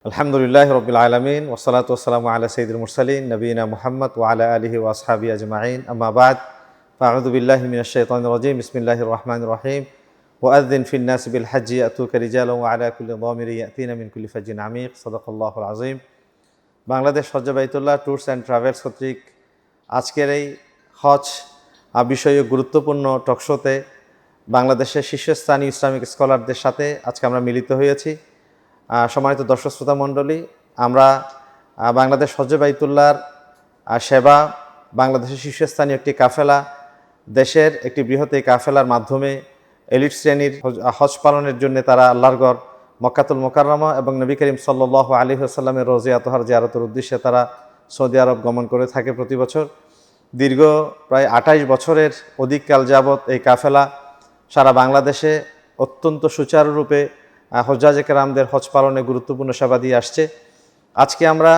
আলহামদুলিল্লাহ রবিল আলমিন ওসলাত ওসালাম আলা সঈদুল মুরসালিন নবীনা মুহাম্মদ ও আলা আলহি ওয়াসহাবি আজমাইন আম্মাবাদ ফাউযুবিল্লাহি মিনাশ শাইতানির রাজিম বিসমিল্লাহির রহমানির রহিম ওয়াআযযিন ফিন নাস বিল হজ্জি ইয়াতুকা রিজালান ওয়া আলা কুল্লি দামিরিন ইয়াতিনা মিন কুল্লি ফাজ্জিন আমিক সাদাকাল্লাহুল আযীম। বাংলাদেশ হজ বাইতুল্লাহ ট্যুরস অ্যান্ড ট্রাভেলস কর্তৃক আজকের এই হজ বিষয়ে গুরুত্বপূর্ণ টকশোতে বাংলাদেশের শীর্ষস্থানীয় ইসলামিক স্কলারদের সাথে আজকে আমরা মিলিত হয়েছি। সম্মানিত দর্শক শ্রোতা মণ্ডলী, আমরা বাংলাদেশ হজ বাইতুল্লাহর সেবা, বাংলাদেশের শীর্ষস্থানীয় একটি কাফেলা, দেশের একটি বৃহৎ এই কাফেলার মাধ্যমে এলিট শ্রেণীর হজ পালনের জন্য তারা আল্লাহর গড় মক্কাতুল মুকাররমা এবং নবী করিম সাল্লাল্লাহু আলাইহি ওয়াসাল্লামের রোজে আতহার জিয়ারতের উদ্দেশ্যে তারা সৌদি আরব গমন করে থাকে প্রতি বছর। দীর্ঘ প্রায় ২৮ বছরের অধিককাল যাবৎ এই কাফেলা সারা বাংলাদেশে অত্যন্ত সুচারুরূপে হজ্জাজে কেরামদের হজ পালনে গুরুত্বপূর্ণ সেবা দিয়ে আসছে। আজকে আমরা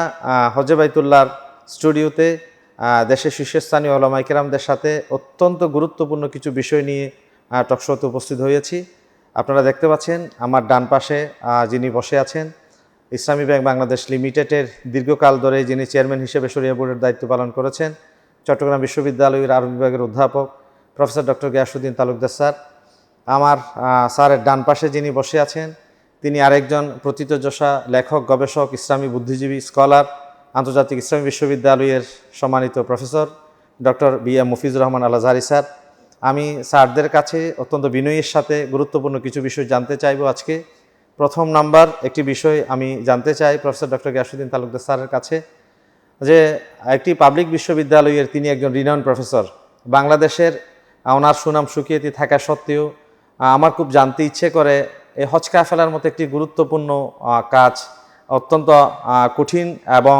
হজে বাইতুল্লাহর স্টুডিওতে দেশের শীর্ষস্থানীয় উলামায়ে কেরামদের সাথে অত্যন্ত গুরুত্বপূর্ণ কিছু বিষয় নিয়ে টকশোতে উপস্থিত হয়েছি। আপনারা দেখতে পাচ্ছেন আমার ডান পাশে যিনি বসে আছেন, ইসলামী ব্যাংক বাংলাদেশ লিমিটেডের দীর্ঘকাল ধরে যিনি চেয়ারম্যান হিসেবে শরিয়া বোর্ডের দায়িত্ব পালন করেছেন, চট্টগ্রাম বিশ্ববিদ্যালয়ের আরবি বিভাগের অধ্যাপক professor doctor Giasuddin Talukdar sir. আমার স্যারের ডান পাশে যিনি বসে আছেন তিনি আরেকজন প্রথিতযশা লেখক, গবেষক, ইসলামী বুদ্ধিজীবী, স্কলার, আন্তর্জাতিক ইসলামী বিশ্ববিদ্যালয়ের সম্মানিত professor doctor B M. Mofizur Rahman Al Azhari sir. আমি স্যারদের কাছে অত্যন্ত বিনয়ের সাথে গুরুত্বপূর্ণ কিছু বিষয় জানতে চাইব আজকে। প্রথম নাম্বার একটি বিষয় আমি জানতে চাই প্রফেসর ডক্টর গিয়াসউদ্দিন তালুকদার স্যারের কাছে, যে একটি পাবলিক বিশ্ববিদ্যালয়ের তিনি একজন রিনাউন্ড প্রফেসর। বাংলাদেশের ওনার সুনাম সুখ্যাতি থাকা সত্ত্বেও আমার খুব জানতে ইচ্ছে করে এই হজ কাফেলার মতো একটি গুরুত্বপূর্ণ কাজ, অত্যন্ত কঠিন, এবং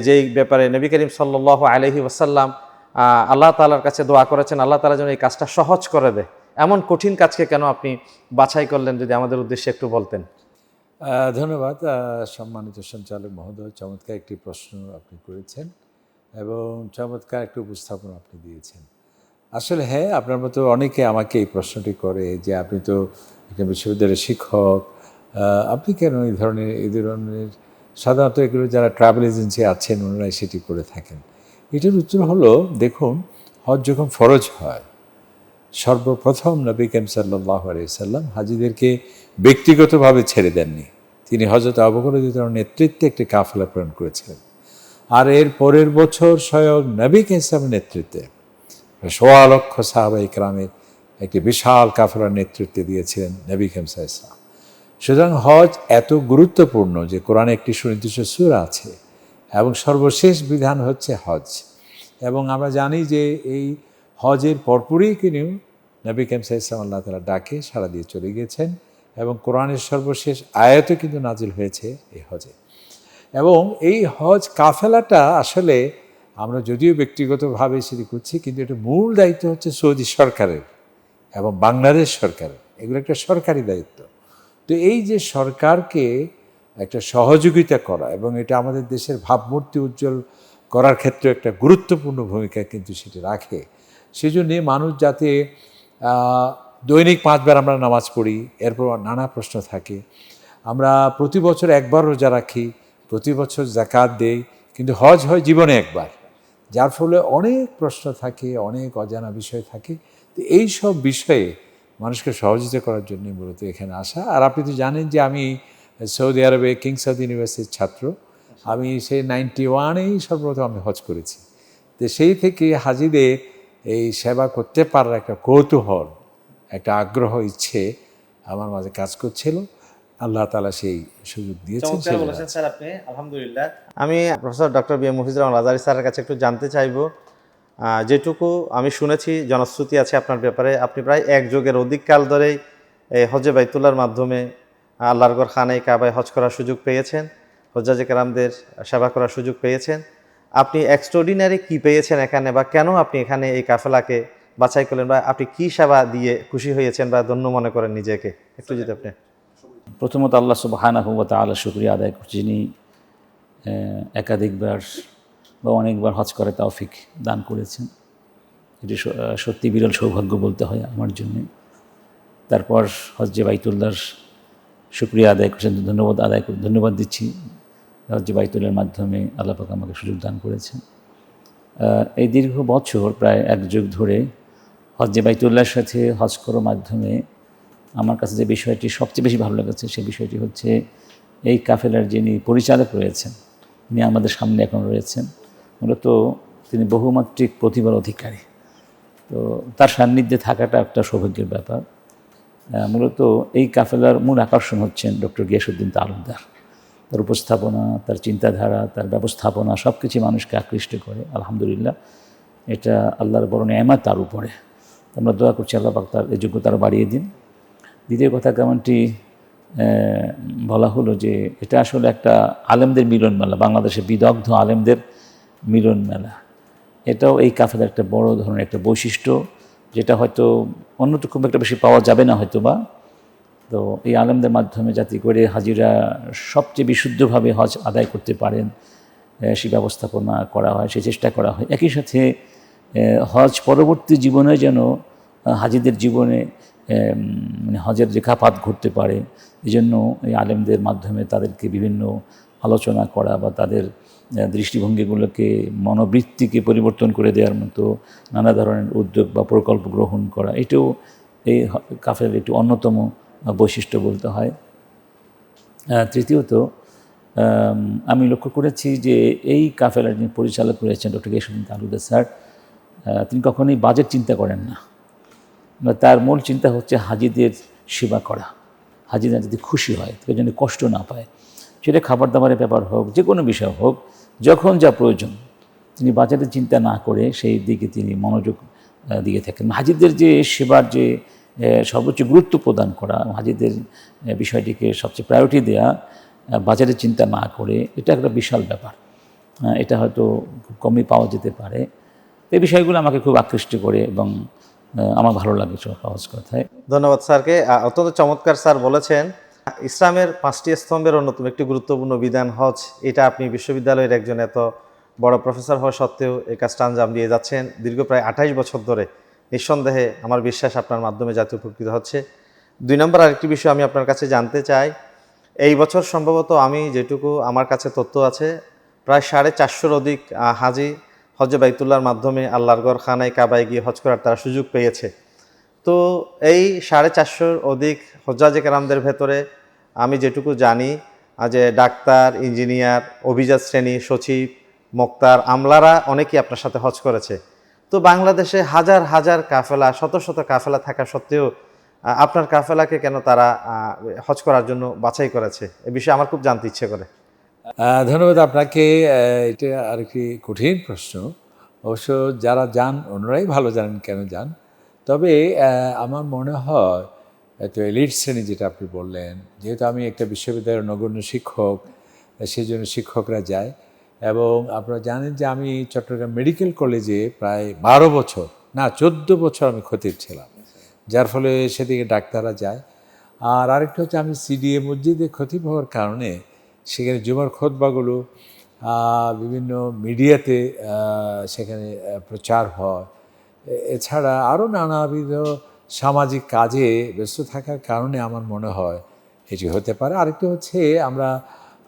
যেই ব্যাপারে নবী করিম সাল্লাল্লাহু আলাইহি ওয়াসাল্লাম আল্লাহ তাআলার কাছে দোয়া করেছেন আল্লাহ তাআলা যেন এই কাজটা সহজ করে দেয়, এমন কঠিন কাজকে কেন আপনি বাছাই করলেন, যদি আমাদের উদ্দেশ্যে একটু বলতেন। ধন্যবাদ সম্মানিত সঞ্চালক মহোদয়, চমৎকার একটি প্রশ্ন আপনি করেছেন এবং চমৎকার একটি উপস্থাপনা আপনি দিয়েছেন। আসলে হ্যাঁ, আপনার মতো অনেকে আমাকে এই প্রশ্নটি করে যে আপনি তো একটা বিশ্ববিদ্যালয়ের শিক্ষক, আপনি কেন এই ধরনের সাধারণত এগুলো যারা ট্রাভেল এজেন্সি আছেন ওনারাই সেটি করে থাকেন। এটার উত্তর হলো, দেখুন, হজ যখন ফরজ হয় সর্বপ্রথম নবী করিম সাল্লাল্লাহু আলাইহি ওয়াসাল্লাম হাজিদেরকে ব্যক্তিগতভাবে ছেড়ে দেননি। তিনি হযরত আবু বকর রাদিয়াল্লাহু আনহুর নেতৃত্বে একটি কাফেলা প্রেরণ করেছিলেন, আর এর পরের বছর স্বয়ং নবী করিম সাল্লাল্লাহু নেতৃত্বে ১৬ লক্ষ সাহাবা ইকরামের একটি বিশাল কাফেলার নেতৃত্বে দিয়েছিলেন নবী করিম সাল্লাল্লাহু আলাইহি ওয়াসাল্লাম। সুতরাং হজ এত গুরুত্বপূর্ণ যে কোরআনে একটি সুনির্দিষ্ট সূরা আছে এবং সর্বশেষ বিধান হচ্ছে হজ। এবং আমরা জানি যে এই হজের পরপরই কিন্তু নবী করিম সাল্লাল্লাহু আলাইহি ওয়াসাল্লাম আল্লাহ তাআলা ডাকে সাড়া দিয়ে চলে গিয়েছেন এবং কোরআনের সর্বশেষ আয়াতও কিন্তু নাজিল হয়েছে এই হজে। এবং এই হজ কাফেলাটা আসলে আমরা যদিও ব্যক্তিগতভাবে সেটি করছি, কিন্তু এটা মূল দায়িত্ব হচ্ছে সৌদি সরকারের এবং বাংলাদেশ সরকারের, এগুলো একটা সরকারি দায়িত্ব। তো এই যে সরকারকে একটা সহযোগিতা করা এবং এটা আমাদের দেশের ভাবমূর্তি উজ্জ্বল করার ক্ষেত্রে একটা গুরুত্বপূর্ণ ভূমিকা কিন্তু সেটি রাখে। সেজন্যে মানুষ যাতে দৈনিক 5 বার আমরা নামাজ পড়ি, এরপর নানা প্রশ্ন থাকে। আমরা প্রতি বছর একবার রোজা রাখি, প্রতি বছর যাকাত দেই, কিন্তু হজ হয় জীবনে একবার, যার ফলে অনেক প্রশ্ন থাকে, অনেক অজানা বিষয় থাকে। তো এই সব বিষয়ে মানুষকে সহযোগিতা করার জন্য মূলত এখানে আসা। আর আপনি তো জানেন যে আমি সৌদি আরবে কিং সাউদ ইউনিভার্সিটির ছাত্র। আমি সেই 91-এই সর্বপ্রথম আমি হজ করেছি। তো সেই থেকে হাজিদের এই সেবা করতে পারার একটা কৌতূহল, একটা আগ্রহ, ইচ্ছে আমার মাঝে কাজ করছিল। আল্লাহ তাআলা সেই সুযোগ দিয়েছেন। স্যার আপনি আলহামদুলিল্লাহ। আমি professor doctor B M. Mofizur Rahman Al Azhari স্যারের কাছে একটু জানতে চাইব, যেটুকু আমি শুনেছি, জনশ্রুতি আছে আপনার ব্যাপারে, আপনি প্রায় এক যুগের অধিককাল ধরেই এই হজে বাইতুল্লাহর মাধ্যমে আল্লাহর ঘর খানে কাবায় হজ করার সুযোগ পেয়েছেন, হজ্জাজে কেরামদের সেবা করার সুযোগ পেয়েছেন। আপনি এক্সট্রাঅর্ডিনারি কি পেয়েছেন এখানে, বা কেন আপনি এখানে এই কাফেলাকে বাছাই করলেন, বা আপনি কি সেবা দিয়ে খুশি হয়েছেন বা ধন্য মনে করেন নিজেকে, একটু যদি আপনি। প্রথমত আল্লাহ সুবহানাহু ওয়া তাআলা শুকরিয়া আদায় করছি, যিনি একাধিকবার বা অনেকবার হজ করে তৌফিক দান করেছেন। এটি সত্যি বিরল সৌভাগ্য বলতে হয় আমার জন্যে। তারপর হজ্জে বাইতুল্লাহর শুকরিয়া আদায় করছেন, ধন্যবাদ দিচ্ছি। হজ্জে বাইতুল্লাহর মাধ্যমে আল্লাহ পাক আমাকে সুযোগ দান করেছেন। এই দীর্ঘ বছর প্রায় 1 যুগ ধরে হজ্জে বাইতুল্লাহর সাথে হজ করার মাধ্যমে আমার কাছে যে বিষয়টি সবচেয়ে বেশি ভালো লেগেছে, সেই বিষয়টি হচ্ছে এই কাফেলার যিনি পরিচালক রয়েছেন, তিনি আমাদের সামনে এখন রয়েছেন। মূলত তিনি বহুমাত্রিক প্রতিভার অধিকারী। তো তার সান্নিধ্যে থাকাটা একটা সৌভাগ্যের ব্যাপার। মূলত এই কাফেলার মূল আকর্ষণ হচ্ছেন ডক্টর গিয়াসউদ্দিন তালুকদার। তার উপস্থাপনা, তার চিন্তাধারা, তার ব্যবস্থাপনা সব কিছু মানুষকে আকৃষ্ট করে। আলহামদুলিল্লাহ, এটা আল্লাহর বড় নেয়ামত তার উপরে। আমরা দোয়া করছি আল্লাহ পাক তার এই যোগ্যতা আরও বাড়িয়ে দিন। দ্বিতীয় কথা, কেমনটি বলা হলো যে এটা আসলে একটা আলেমদের মিলন মেলা, বাংলাদেশে বিদগ্ধ আলেমদের মিলন মেলা। এটাও এই কাফেলার একটা বড় ধরনের একটা বৈশিষ্ট্য, যেটা হয়তো অন্যত্র খুব একটা বেশি পাওয়া যাবে না হয়তো বা। তো এই আলেমদের মাধ্যমে যাতে করে হাজিরা সবচেয়ে বিশুদ্ধভাবে হজ আদায় করতে পারেন, সেই ব্যবস্থাপনা করা হয়, সেই চেষ্টা করা হয়। একই সাথে হজ পরবর্তী জীবনে যেন হাজিদের জীবনে মানে হজের রেখাপাত ঘটতে পারে, এই জন্য এই আলেমদের মাধ্যমে তাদেরকে বিভিন্ন আলোচনা করা বা তাদের দৃষ্টিভঙ্গিগুলোকে, মনোবৃত্তিকে পরিবর্তন করে দেওয়ার মতো নানা ধরনের উদ্যোগ বা প্রকল্প গ্রহণ করা, এটাও এই কাফেলার একটি অন্যতম বৈশিষ্ট্য বলতে হয়। তৃতীয়ত, আমি লক্ষ্য করেছি যে এই কাফেলার যিনি পরিচালক রয়েছেন ডক্টর গিয়াসউদ্দিন তালুকদার স্যার, তিনি কখনোই বাজেট চিন্তা করেন না। তার মূল চিন্তা হচ্ছে হাজিদের সেবা করা, হাজিরা যদি খুশি হয়, কেউ যেন কষ্ট না পায়, সেটা খাবার দাবারের ব্যাপার হোক, যে কোনো বিষয় হোক, যখন যা প্রয়োজন তিনি বাজেটের চিন্তা না করে সেই দিকে তিনি মনোযোগ দিয়ে থাকেন। হাজিদের যে সেবার যে সর্বোচ্চ গুরুত্ব প্রদান করা, হাজিদের বিষয়টিকে সবচেয়ে প্রায়োরিটি দেওয়া, বাজারের চিন্তা না করে, এটা একটা বিশাল ব্যাপার। এটা হয়তো খুব কমই পাওয়া যেতে পারে। এই বিষয়গুলো আমাকে খুব আকৃষ্ট করে এবং আমার ভালো লাগে সহজ কথায়। ধন্যবাদ স্যারকে। অত্যন্ত চমৎকার স্যার বলেছেন। ইসলামের 5টি স্তম্ভের অন্যতম একটি গুরুত্বপূর্ণ বিধান হজ। এটা আপনি বিশ্ববিদ্যালয়ের একজন এত বড় প্রফেসর হওয়া সত্ত্বেও এই কাজটা আঞ্জাম দিয়ে যাচ্ছেন দীর্ঘ প্রায় 28 বছর ধরে। নিঃসন্দেহে আমার বিশ্বাস আপনার মাধ্যমে জাতি উপকৃত হচ্ছে। 2 নম্বর আরেকটি বিষয় আমি আপনার কাছে জানতে চাই। এই বছর সম্ভবত আমি যেটুকু আমার কাছে তথ্য আছে, প্রায় 450-র অধিক হাজি হজ্জে বাইতুল্লাহর মাধ্যমে আল্লাহর ঘর খানায় কাবায় গিয়ে হজ করার তারা সুযোগ পেয়েছে। তো এই 450-র অধিক হজ্জাজে কেরামদের ভেতরে আমি যেটুকু জানি যে ডাক্তার, ইঞ্জিনিয়ার, অভিজাত শ্রেণী, সচিব, মোক্তার, আমলারা অনেকেই আপনার সাথে হজ করেছে। তো বাংলাদেশে হাজার হাজার কাফেলা, শত শত কাফেলা থাকা সত্ত্বেও আপনার কাফেলাকে কেন তারা হজ করার জন্য বাছাই করেছে, এ বিষয়ে আমার খুব জানতে ইচ্ছে করে। ধন্যবাদ আপনাকে। এটা আর একটি কঠিন প্রশ্ন। অবশ্য যারা যান ওনারাই ভালো জানেন কেন যান। তবে আমার মনে হয় তো এলিট শ্রেণী যেটা আপনি বললেন, যেহেতু আমি একটা বিশ্ববিদ্যালয়ের নগণ্য শিক্ষক, সেই জন্য শিক্ষকরা যায়। এবং আপনারা জানেন যে আমি চট্টগ্রাম মেডিকেল কলেজে প্রায় 12 বছর, না 14 বছর আমি খতিব ছিলাম, যার ফলে সেদিকে ডাক্তাররা যায়। আর আরেকটা হচ্ছে আমি সিডিএ মসজিদে খতিব হওয়ার কারণে সেখানে জুমার খুতবাগুলো বিভিন্ন মিডিয়াতে সেখানে প্রচার হয়। এছাড়া আরও নানাবিধ সামাজিক কাজে ব্যস্ত থাকার কারণে আমার মনে হয় এটি হতে পারে। আরেকটা হচ্ছে আমরা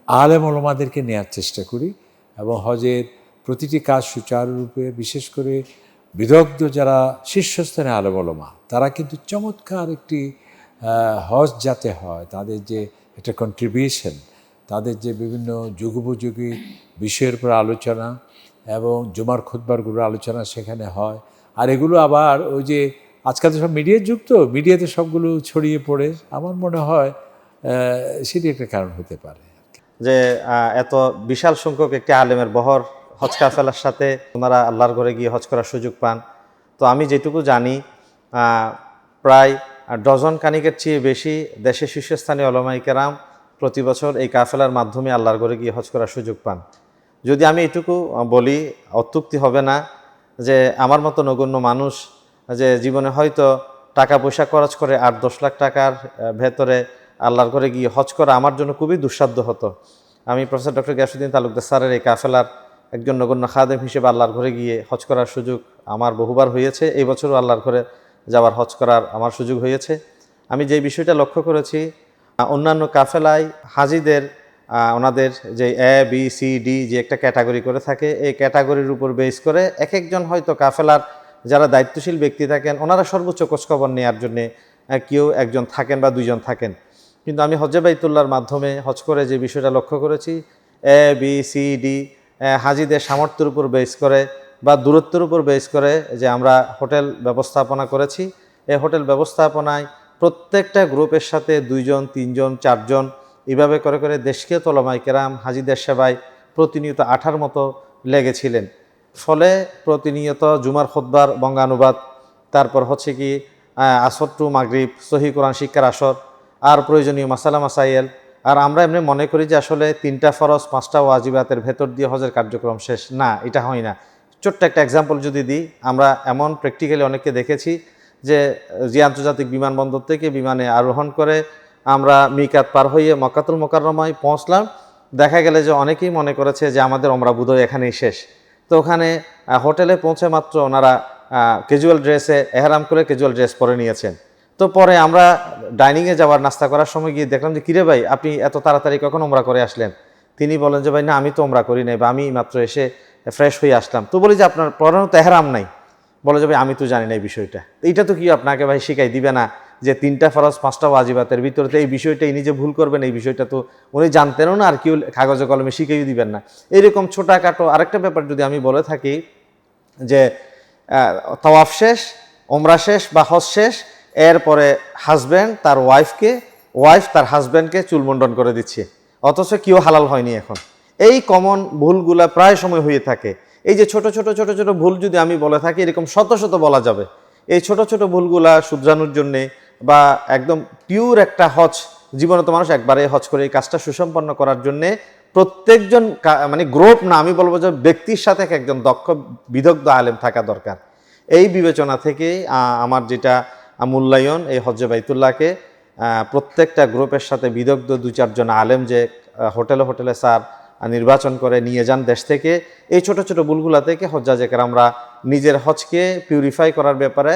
আলেম ওলামাদেরকে নেওয়ার চেষ্টা করি এবং হজের প্রতিটি কাজ সুচারুরূপে, বিশেষ করে বিদগ্ধ যারা শীর্ষস্থানে আলেম ওলামা, তারা কিন্তু চমৎকার একটি হজ যাতে হয়, তাদের যে একটা কন্ট্রিবিউশন, তাদের যে বিভিন্ন যুগোপযোগী বিষয়ের উপর আলোচনা এবং জুমার খুতবারগুলো আলোচনা সেখানে হয়। আর এগুলো আবার ওই যে আজকাল তো সব মিডিয়ার যুগ, তো মিডিয়াতে সবগুলো ছড়িয়ে পড়ে, আমার মনে হয় সেটি একটা কারণ হতে পারে। যে এত বিশাল সংখ্যক একটি আলেমের বহর হজ কাফেলার সাথে ওনারা আল্লাহর ঘরে গিয়ে হজ করার সুযোগ পান। তো আমি যেটুকু জানি প্রায় ডজন কানিকের চেয়ে বেশি দেশের শীর্ষস্থানীয় উলামায়ে কেরাম প্রতি বছর এই কাফেলার মাধ্যমে আল্লাহর ঘরে গিয়ে হজ করার সুযোগ পান। যদি আমি এটুকু বলি, অত্যুক্তি হবে না যে আমার মতো নগণ্য মানুষ যে জীবনে হয়তো টাকা পয়সা খরচ করে 8-10 লাখ টাকার ভেতরে আল্লাহর ঘরে গিয়ে হজ করা আমার জন্য খুবই দুঃসাধ্য হতো। আমি প্রফেসর ডক্টর গিয়াসউদ্দিন তালুকদার স্যারের এই কাফেলার একজন নগণ্য খাদেম হিসেবে আল্লাহর ঘরে গিয়ে হজ করার সুযোগ আমার বহুবার হয়েছে। এই বছরও আল্লাহর ঘরে যাওয়ার হজ করার আমার সুযোগ হয়েছে। আমি যে বিষয়টা লক্ষ্য করেছি, অন্যান্য কাফেলায় হাজিদের ওনাদের যে এ বি সি ডি যে একটা ক্যাটাগরি করে থাকে, এই ক্যাটাগরির উপর বেস করে এক একজন হয়তো কাফেলার যারা দায়িত্বশীল ব্যক্তি থাকেন ওনারা সর্বোচ্চ খোঁজখবর নেওয়ার জন্যে কেউ একজন থাকেন বা দুইজন থাকেন। কিন্তু আমি হজ্জে বাইতুল্লাহর মাধ্যমে হজ করে যে বিষয়টা লক্ষ্য করেছি, এ বি সি ডি হাজিদের সামর্থ্যের উপর বেস করে বা দূরত্বের উপর বেস করে যে আমরা হোটেল ব্যবস্থাপনা করেছি। এই হোটেল ব্যবস্থাপনায় প্রত্যেকটা গ্রুপের সাথে 2 জন 3 জন 4 জন এইভাবে করে করে দেশকে তোলামাই কেরাম হাজিদের সেবায় প্রতিনিয়ত 8টার মতো লেগেছিলেন। ফলে প্রতিনিয়ত জুমার খুতবার বঙ্গানুবাদ, তারপর হচ্ছে কি আসর টু মাগরিব সহি কোরআন শিক্ষার আসর, আর প্রয়োজনীয় মাসালা মাসাইল। আর আমরা এমনি মনে করি যে আসলে 3টা ফরজ 5টা ওয়াজিবাতের ভেতর দিয়ে হজের কার্যক্রম শেষ, না, এটা হয় না। ছোট্ট একটা এক্সাম্পল যদি দিই, আমরা এমন প্র্যাকটিক্যালি অনেককে দেখেছি যে আন্তর্জাতিক বিমানবন্দর থেকে বিমানে আরোহণ করে আমরা মিকাত পার হয়ে মক্কাতুল মোকাররমায় পৌঁছলাম, দেখা গেলে যে অনেকেই মনে করেছে যে আমাদের ওমরা বোধহয় এখানেই শেষ। তো ওখানে হোটেলে পৌঁছে মাত্র ওনারা ক্যাজুয়াল ড্রেসে এহরাম করে ক্যাজুয়াল ড্রেস পরে নিয়েছেন। তো পরে আমরা ডাইনিংয়ে যাওয়ার নাস্তা করার সময় গিয়ে দেখলাম যে কিরে ভাই, আপনি এত তাড়াতাড়ি কখন ওমরা করে আসলেন? তিনি বলেন যে ভাই না, আমি তো ওমরা করি নাই, বা আমি মাত্র এসে ফ্রেশ হয়ে আসলাম। তো বলি যে আপনার পরানো তো এহরাম নাই। বলে যে ভাই আমি তো জানি না এই বিষয়টা। এইটা তো কি আপনাকে ভাই শিখাই দিবে না যে 3টা ফরজ 5টা ওয়াজিবাতের ভিতরে এই বিষয়টা ইনি যে ভুল করবেন, এই বিষয়টা তো উনি জানতেনও না, আর কেউ কাগজে কলমে শিখিয়ে দিবেন না। এইরকম ছোটাখাটো আরেকটা ব্যাপার যদি আমি বলে থাকি যে তাওয়াফ শেষ, ওমরা শেষ বা হজ শেষ, এরপরে হাজব্যান্ড তার ওয়াইফকে, ওয়াইফ তার হাজব্যান্ডকে চুলমুন্ডন করে দিচ্ছে, অথচ কেউ হালাল হয়নি এখন। এই কমন ভুলগুলা প্রায় সময় হয়ে থাকে। এই যে ছোট ছোট ছোট ছোট ভুল যদি আমি বলে থাকি, এরকম শত শত বলা যাবে। এই ছোট ছোট ভুলগুলা শুধরানোর জন্যে বা একদম পিওর একটা হজ, জীবনে তো মানুষ একবারে হজ করে এই কাজটা সুসম্পন্ন করার জন্যে প্রত্যেকজন মানে গ্রুপ না, আমি বলবো যে ব্যক্তির সাথে একজন দক্ষ বিদগ্ধ আলেম থাকা দরকার। এই বিবেচনা থেকে আমার যেটা মূল্যায়ন, এই হজ্জে বাইতুল্লাহকে প্রত্যেকটা গ্রুপের সাথে বিদগ্ধ 2-4 জন আলেম যে হোটেলে হোটেলে স্যার নির্বাচন করে নিয়ে যান দেশ থেকে, এই ছোট ছোট ভুলগুলা থেকে হজ্জাজে কেরামরা নিজের হজকে পিউরিফাই করার ব্যাপারে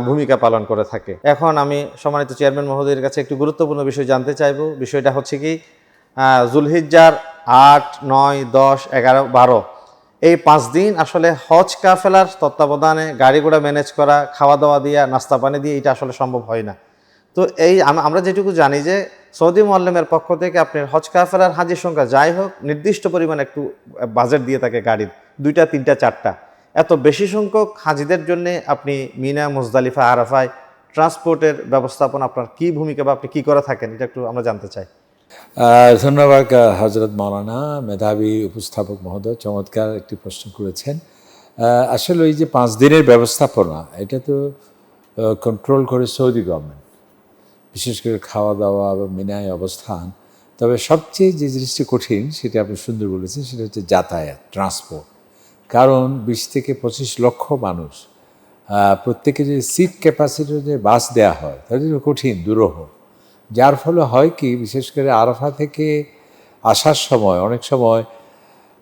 ভূমিকা পালন করে থাকে। এখন আমি সম্মানিত চেয়ারম্যান মহোদয়ের কাছে একটি গুরুত্বপূর্ণ বিষয় জানতে চাইব। বিষয়টা হচ্ছে কি, জুলহিজ্জার 8, 9, 10, 11, 12 এই 5 দিন আসলে হজ কাফেলার তত্ত্বাবধানে গাড়ি ঘোড়া ম্যানেজ করা, খাওয়া দাওয়া দিয়া, নাস্তা পানি দিয়ে এটা আসলে সম্ভব হয় না। তো এই আমরা যেটুকু জানি যে সৌদি মুআল্লিমের পক্ষ থেকে আপনার হজ কাফেলার হাজির সংখ্যা যাই হোক, নির্দিষ্ট পরিমাণ একটু বাজেট দিয়ে থাকে গাড়ির, 2টা 3টা 4টা। এত বেশি সংখ্যক হাজিদের জন্য আপনি মিনা, মুজদালিফা, আরাফায় ট্রান্সপোর্টের ব্যবস্থাপনা আপনার কী ভূমিকা বা আপনি কী করে থাকেন, এটা একটু আমরা জানতে চাই। ধন্যবাদ হজরত মাওলানা, মেধাবী উপস্থাপক মহোদয়, চমৎকার একটি প্রশ্ন করেছেন। আসলে ওই যে 5 দিনের ব্যবস্থাপনা, এটা তো কন্ট্রোল করে সৌদি গভর্নমেন্ট, বিশেষ করে খাওয়া দাওয়া বা মিনায় অবস্থান। তবে সবচেয়ে যে জিনিসটি কঠিন, সেটা আপনি সুন্দর বলেছেন, সেটা হচ্ছে যাতায়াত, ট্রান্সপোর্ট। কারণ 20 থেকে 25 লক্ষ মানুষ, প্রত্যেকে যে সিট ক্যাপাসিটির যে বাস দেওয়া হয়, তাদের কঠিন দুরূহ। যার ফলে হয় কি, বিশেষ করে আরাফা থেকে আসার সময় অনেক সময়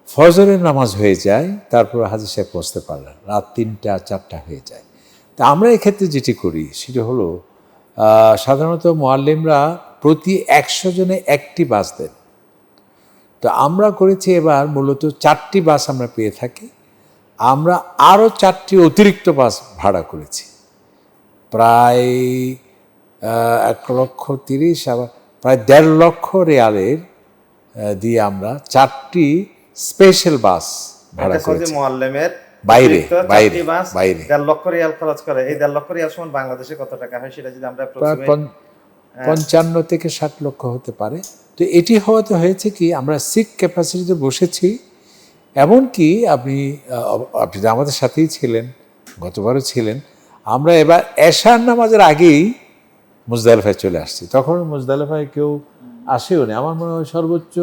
ফজরের নামাজ হয়ে যায়, তারপর হাজী সাহেব পৌঁছতে পারলেন, রাত 3টা 4টা হয়ে যায়। তা আমরা এক্ষেত্রে যেটি করি সেটা হলো, সাধারণত মুআল্লিমরা প্রতি 100 জনে 1টি বাস দেন। তো আমরা করেছি এবার মূলত 4টি বাস আমরা পেয়ে থাকি। আমরা আরও 4টি অতিরিক্ত বাস ভাড়া করেছি, প্রায় 1,30,000, আবার প্রায় 1.5 লক্ষ রিয়ালের দিয়ে আমরা 4টি স্পেশাল বাস ভাড়া করেছি। মুআল্লিমের বাইরে বাইরে বাইরে 1.5 লক্ষ রিয়াল খরচ করে। এই 1.5 লক্ষ রিয়াল সমান বাংলাদেশে কত টাকা হয় সেটা যদি আমরা প্রায় 55 থেকে 60 লক্ষ হতে পারে। তো এটি হওয়াতে হয়েছে কি, আমরা সিট ক্যাপাসিটিতে বসেছি। এমনকি আপনি আমাদের সাথেই ছিলেন, গতবারও ছিলেন। আমরা এবার এশার নামাজের আগেই মুজদালিফায় চলে আসছি। তখন মুজদালিফায় কেউ আসেও না, আমার মনে হয় সর্বোচ্চ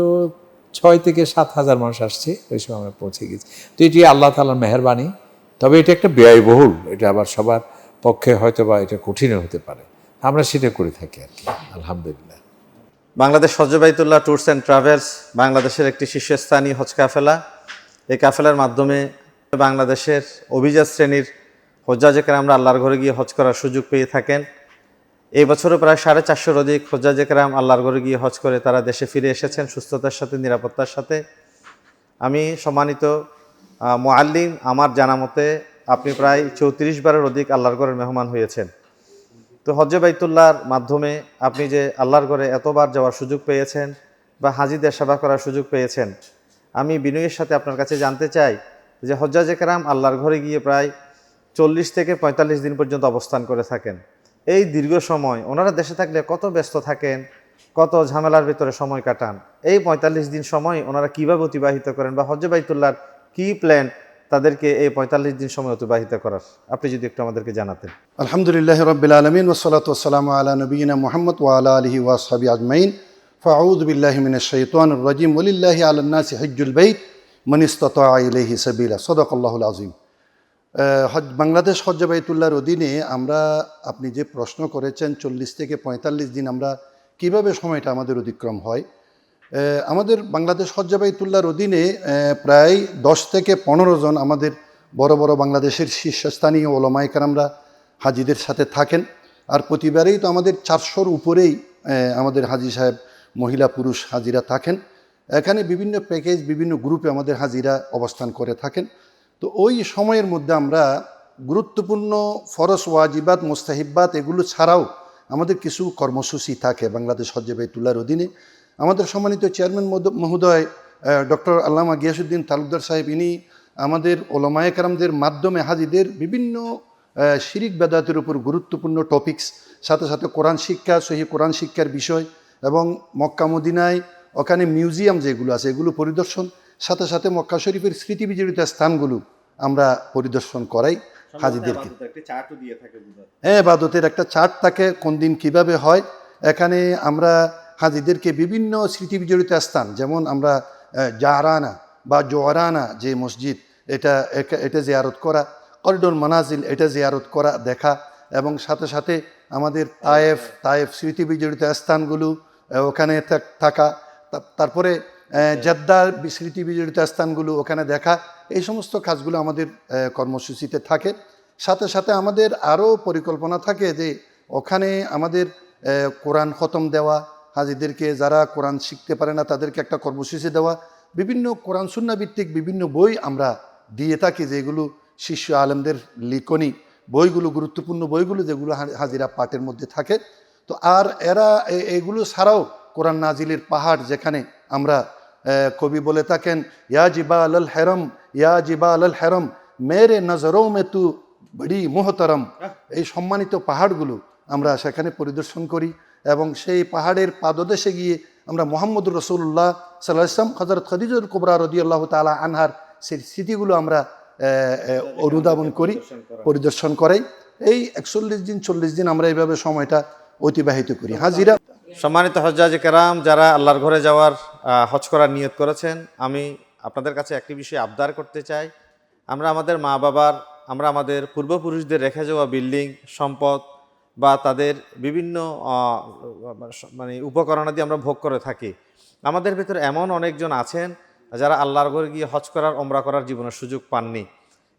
6 থেকে 7 হাজার মানুষ আসছে, ওই সময় আমরা পৌঁছে গেছি। তো এটি আল্লাহ তাআলার মেহেরবানি। তবে এটা একটা ব্যয়বহুল, এটা আবার সবার পক্ষে হয়তো বা এটা কঠিনও হতে পারে, আমরা সেটা করে থাকি আর কি, আলহামদুলিল্লাহ। বাংলাদেশ হজ্জে বাইতুল্লাহ ট্যুরস অ্যান্ড ট্রাভেলস বাংলাদেশের একটি শীর্ষস্থানীয় হজ কাফেলা। এই কাফেলার মাধ্যমে বাংলাদেশের অভিজাত শ্রেণীর হজ্জাজে কেরামরা আল্লাহর ঘরে গিয়ে হজ করার সুযোগ পেয়ে থাকেন। এই বছরও প্রায় 450 অধিক হুজ্জাজে কেরাম আল্লাহর ঘরে গিয়ে হজ করে তারা দেশে ফিরে এসেছেন সুস্থতার সাথে, নিরাপত্তার সাথে। আমি সম্মানিত মুআল্লিম, আমার জানা মতে আপনি প্রায় 34 বারের অধিক আল্লাহর ঘরের মেহমান হয়েছেন। তো হজ্জে বাইতুল্লাহর মাধ্যমে আপনি যে আল্লাহর ঘরে এতবার যাওয়ার সুযোগ পেয়েছেন বা হাজিদের সেবা করার সুযোগ পেয়েছেন, আমি বিনয়ের সাথে আপনার কাছে জানতে চাই যে হজ্জাজে কেরাম আল্লাহর ঘরে গিয়ে প্রায় 40 থেকে 45 দিন পর্যন্ত অবস্থান করে থাকেন। এই দীর্ঘ সময় ওনারা দেশে থাকলে কত ব্যস্ত থাকেন, কত ঝামেলার ভিতরে সময় কাটান, এই 45 দিন সময় ওনারা কীভাবে অতিবাহিত করেন বা হজ্জে বাইতুল্লাহর কী প্ল্যান তাদেরকে এই 45 দিন সময় অতিবাহিত করার, আপনি যদি একটু আমাদেরকে জানাতেন। আলহামদুলিল্লাহ রাব্বিল আলামিন ওয়াসসালাতু ওয়াসসালামু আলা নবিয়িনা মুহাম্মদ ওয়া আলা আলিহি ওয়া আসহাবিহি আজমাইন। ফাআউযু বিল্লাহি মিনাশ শাইতানির রাজিম। ওয়ালিল্লাহি আলান নাসি হজ্জুল বাইত মান ইসতাতাআ ইলাইহি সাবিলা। সাদাকাল্লাহুল আযীম। বাংলাদেশ হজ্জে বাইতুল্লাহর অধীনে আমরা, আপনি যে প্রশ্ন করেছেন 40 থেকে 45 দিন আমরা কিভাবে সময়টা আমাদের অতিক্রম হয়, আমাদের বাংলাদেশ হজ্জে বাইতুল্লাহর অধীনে প্রায় 10 থেকে 15 জন আমাদের বড় বড় বাংলাদেশের শীর্ষস্থানীয় ওলামায়ে কেরামরা হাজিদের সাথে থাকেন। আর প্রতিবারেই তো আমাদের 400-র উপরেই আমাদের হাজি সাহেব মহিলা পুরুষ হাজিরা থাকেন। এখানে বিভিন্ন প্যাকেজ, বিভিন্ন গ্রুপে আমাদের হাজিরা অবস্থান করে থাকেন। তো ওই সময়ের মধ্যে আমরা গুরুত্বপূর্ণ ফরজ, ওয়াজিবাত, মুস্তাহিব্বাত এগুলো ছাড়াও আমাদের কিছু কর্মসূচি থাকে বাংলাদেশ হজ্জে বাইতুল্লাহর অধীনে। আমাদের সম্মানিত চেয়ারম্যান মহোদয় ডক্টর আল্লামা গিয়াসউদ্দিন তালুকদার সাহেব, ইনি আমাদের ওলামায়ে কেরামদের মাধ্যমে হাজিদের বিভিন্ন শিরিক বেদাতের উপর গুরুত্বপূর্ণ টপিকস, সাথে সাথে কোরআন শিক্ষা, সহিহ কোরআন শিক্ষার বিষয় এবং মক্কা মদিনায় ওখানে মিউজিয়াম যেগুলো আছে এগুলো পরিদর্শন, সাথে সাথে মক্কা শরীফের স্মৃতি বিজড়িত স্থানগুলো আমরা পরিদর্শন করাই হাজিদেরকে। হ্যাঁ, ইবাদতের একটা চার্ট থাকে, কোন দিন কিভাবে হয়। এখানে আমরা হাজিদেরকে বিভিন্ন স্মৃতি বিজড়িত স্থান, যেমন আমরা জারানা বা জোয়ারানা যে মসজিদ, এটা জিয়ারত করা, করিডোর মানাজিল এটা জিয়ারত করা, দেখা, এবং সাথে সাথে আমাদের তায়েফ স্মৃতি বিজড়িত স্থানগুলো ওখানে থাকা, তারপরে জেদ্দার স্মৃতি বিজড়িত স্থানগুলো ওখানে দেখা, এই সমস্ত কাজগুলো আমাদের কর্মসূচিতে থাকে। সাথে সাথে আমাদের আরও পরিকল্পনা থাকে যে ওখানে আমাদের কোরআন খতম দেওয়া, হাজিদেরকে যারা কোরআন শিখতে পারে না তাদেরকে একটা কর্মসূচি দেওয়া, বিভিন্ন কোরআন সুন্নাহ ভিত্তিক বিভিন্ন বই আমরা দিয়ে থাকি, যেগুলো শিষ্য আলেমদের লিখনি বইগুলো, গুরুত্বপূর্ণ বইগুলো যেগুলো হাজিরা পাঠের মধ্যে থাকে। তো আর এরা এগুলো ছাড়াও কোরআন নাজিলের পাহাড়, যেখানে আমরা কবি বলে থাকেন ইয়া জিবাল আল হেরম, ইয়া জিবাল আল হেরম মেরে নজরোं में तू বড়ি মোহতরম, এই সম্মানিত পাহাড়গুলো আমরা সেখানে পরিদর্শন করি এবং সেই পাহাড়ের পাদদেশে গিয়ে আমরা মুহাম্মদুর রাসূলুল্লাহ সাল্লাল্লাহু আলাইহি ওয়াসাল্লাম, হযরত খাদিজাতুল কুবরা রাদিয়াল্লাহু তাআলা আনহার সেই স্মৃতিগুলো আমরা অনুধাবন করি, পরিদর্শন করাই। এই 41 দিন 40 দিন আমরা এইভাবে সময়টা অতিবাহিত করি। হাজিরা সম্মানিত হজ্জাজে কেরাম যারা আল্লাহর ঘরে যাওয়ার হজ করার নিয়ত করেছেন, আমি আপনাদের কাছে একটি বিষয় আবদার করতে চাই। আমরা আমাদের মা বাবার, আমরা আমাদের পূর্বপুরুষদের রেখে যাওয়া বিল্ডিং, সম্পদ বা তাদের বিভিন্ন উপকরণাদি আমরা ভোগ করে থাকি। আমাদের ভিতরে এমন অনেকজন আছেন যারা আল্লাহর ঘরে গিয়ে হজ করার, ওমরা করার জীবনের সুযোগ পাননি।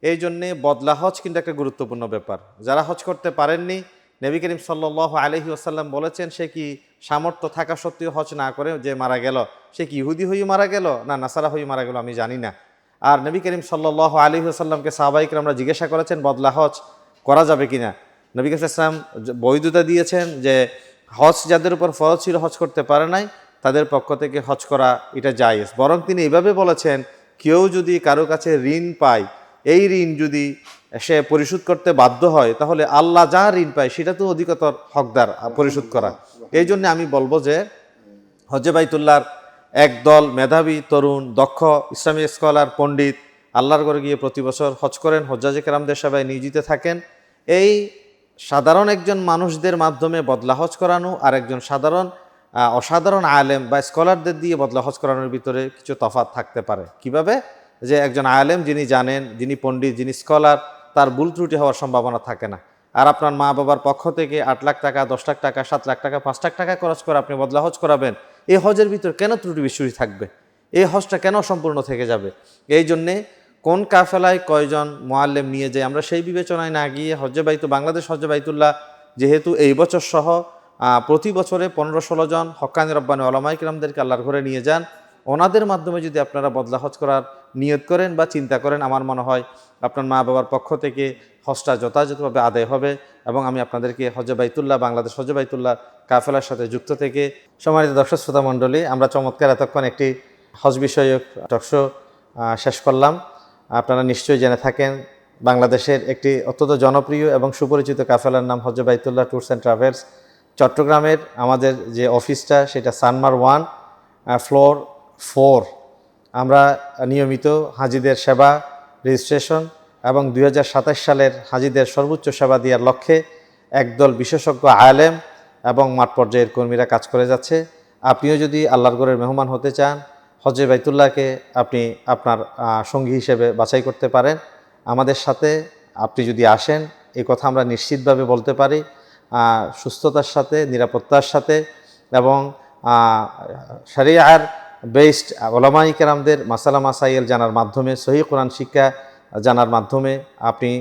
এই জন্যে বদলা হজ কিন্তু একটা গুরুত্বপূর্ণ ব্যাপার। যারা হজ করতে পারেননি, নবী করিম সাল্লাল্লাহু আলাইহি ওয়াসাল্লাম বলেছেন, সে কি সামর্থ্য থাকা সত্ত্বেও হজ না করে যে মারা গেল, সে কি ইহুদি হয়ে মারা গেল না নাসারা হয়ে মারা গেল আমি জানি না। আর নবী করিম সাল্লাল্লাহু আলাইহি ওয়াসাল্লামকে সাহাবায়ে কেরামরা জিজ্ঞাসা করেছেন বদলা হজ করা যাবে কিনা। নবী করিম সাল্লাল্লাহু আলাইহি ওয়াসাল্লাম বৈধতা দিয়েছেন যে হজ যাদের উপর ফরজ ছিল হজ করতে পারে নাই তাদের পক্ষ থেকে হজ করা এটা জায়েজ। বরং তিনি এইভাবে বলেছেন, কেউ যদি কারো কাছে ঋণ পায়, এই ঋণ যদি সে পরিশোধ করতে বাধ্য হয় তাহলে আল্লাহ যা ঋণ পায় সেটা তো অধিকতর হকদার পরিশোধ করা। এই জন্য আমি বলবো যে হজ্জে বাইতুল্লাহর একদল মেধাবী তরুণ দক্ষ ইসলামী স্কলার পণ্ডিত আল্লাহর ঘরে গিয়ে প্রতি বছর হজ করেন, হজ্জাজে কেরামদের সেবায় নিয়োজিত থাকেন। এই সাধারণ একজন মানুষদের মাধ্যমে বদলা হজ করানো আর একজন অসাধারণ আলেম বা স্কলারদের দিয়ে বদলা হজ করানোর ভিতরে কিছু তফাৎ থাকতে পারে। কিভাবে? যে একজন আলেম যিনি জানেন, যিনি পণ্ডিত, যিনি স্কলার, তার ভুল ত্রুটি হওয়ার সম্ভাবনা থাকে না। আর আপনার মা বাবার পক্ষ থেকে 8 লাখ টাকা, 10 লাখ টাকা, 7 লাখ টাকা, 5 লাখ টাকা খরচ করে আপনি বদলা হজ করাবেন, এই হজের ভিতর কেন ত্রুটি বিচ্যুতি থাকবে? এই হজটা কেন সম্পূর্ণ থেকে যাবে? এই জন্যে কোন কাফেলায় কয়জন মুআল্লিম নিয়ে যায় আমরা সেই বিবেচনায় না গিয়ে বাংলাদেশ হজ্জে বাইতুল্লাহ যেহেতু এই বছর সহ প্রতি বছরে 15-16 জন হক্কানি রব্বানি ওলামায়ে কিরামদেরকে আল্লাহর ঘরে নিয়ে যান, ওনাদের মাধ্যমে যদি আপনারা বদলা হজ করার নিয়ত করেন বা চিন্তা করেন, আমার মনে হয় আপনার মা বাবার পক্ষ থেকে হজটা যথাযথভাবে আদায় হবে এবং আমি আপনাদেরকে হজে বাইতুল্লাহ, বাংলাদেশ হজে বাইতুল্লাহ কাফেলার সাথে যুক্ত থেকে। সম্মানিত দর্শক শ্রোতা মণ্ডলী, আমরা চমৎকার এতক্ষণ একটি হজ বিষয়ক টকশো শেষ করলাম। আপনারা নিশ্চয়ই জেনে থাকেন বাংলাদেশের একটি অত্যন্ত জনপ্রিয় এবং সুপরিচিত কাফেলার নাম হজে বাইতুল্লাহ ট্যুরস অ্যান্ড ট্রাভেলস। চট্টগ্রামের আমাদের যে অফিসটা সেটা সানমার 1 ফ্লোর 4। আমরা নিয়মিত হাজিদের সেবা, রেজিস্ট্রেশন এবং 2027 সালের হাজিদের সর্বোচ্চ সেবা দেওয়ার লক্ষ্যে একদল বিশেষজ্ঞ আলেম এবং মাঠ পর্যায়ের কর্মীরা কাজ করে যাচ্ছে। আপনিও যদি আল্লাহর ঘরের মেহমান হতে চান, হজে বাইতুল্লাহকে আপনি আপনার সঙ্গী হিসেবে বাছাই করতে পারেন। আমাদের সাথে আপনি যদি আসেন, এই কথা আমরা নিশ্চিতভাবে বলতে পারি, সুস্থতার সাথে, নিরাপত্তার সাথে এবং শরিয়ার বেসড ওলামায়ে কেরামদের মাসালা মাসাইল জানার মাধ্যমে, সহিহ কোরআন শিক্ষা জানার মাধ্যমে আপনি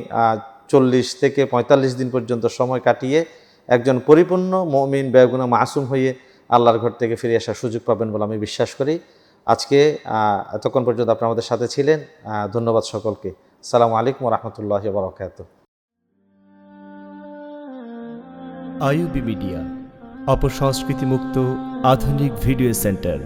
40 থেকে 45 দিন পর্যন্ত সময় কাটিয়ে একজন পরিপূর্ণ মুমিন বেগুনাহ মাসুম হয়ে আল্লাহর ঘর থেকে ফিরে আসার সুযোগ পাবেন বলে আমি বিশ্বাস করি। আজকে এতক্ষণ পর্যন্ত আপনারা আমাদের সাথে ছিলেন। ধন্যবাদ সকলকে। আসসালামু আলাইকুম ওয়া রাহমাতুল্লাহি ওয়া বারাকাতুহু। আইইউবি মিডিয়া, অপসংস্কৃতি মুক্ত আধুনিক ভিডিও সেন্টার।